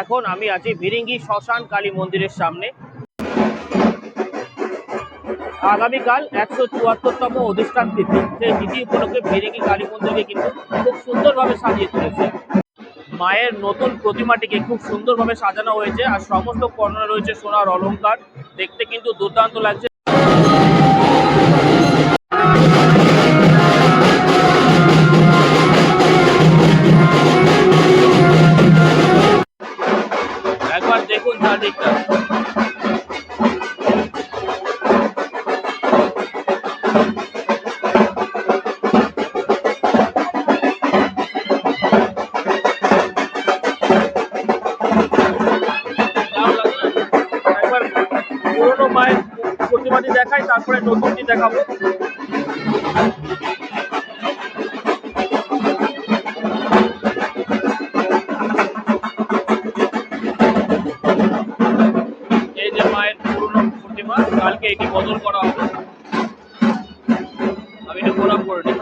এখন আমি আছি ভিরিঙ্গি শ্মশান কালী মন্দিরের সামনে। আগামীকাল 174তম অধিষ্ঠান তিথি, সেই তিথি উপলক্ষে ভিরিঙ্গি কালী মন্দিরকে কিন্তু খুব সুন্দরভাবে সাজিয়ে তুলেছে। মায়ের নতুন প্রতিমাটিকে খুব সুন্দরভাবে সাজানো হয়েছে, আর সমস্ত কর্ণে রয়েছে সোনার অলংকার। দেখতে কিন্তু দুর্দান্ত লাগছে। একবার দেখুন চারদিকটা। একবার পুরোনো মায়ের প্রতিমাটি দেখাই, তারপরে নতুনটি দেখাবো। এই যে মায়ের পুরনো প্রতিমা, কালকে এটি বদল করা হবে। আমি এটা প্রণাম করে নিই।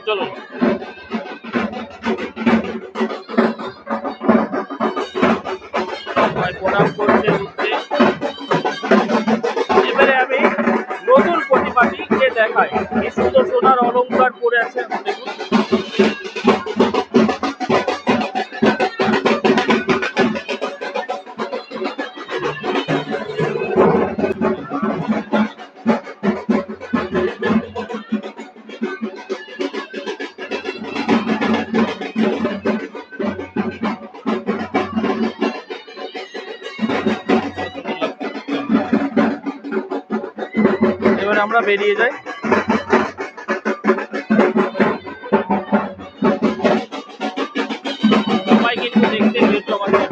চলুন। প্রণাম করতে উঠতে এবারে আমি নতুন প্রতিমাটিকে দেখাই। কি সুন্দর সোনার অলংকার পরে আছে, দেখুন। এবার আমরা বেরিয়ে যাই। সবাই কিন্তু দেখতে ভিড় জমাচ্ছে।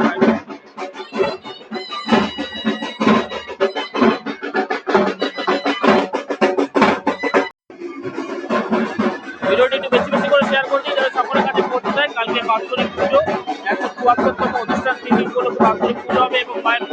ভিডিওটি একটু বেশি বেশি করে শেয়ার করে দিন, যাতে সকলের কাছে পৌঁছে যায়। কালকে বাৎসরিক পুজো, 174তম অনুষ্ঠান তিথি উপলক্ষে বাৎসরিক পুজো হবে এবং মায়ের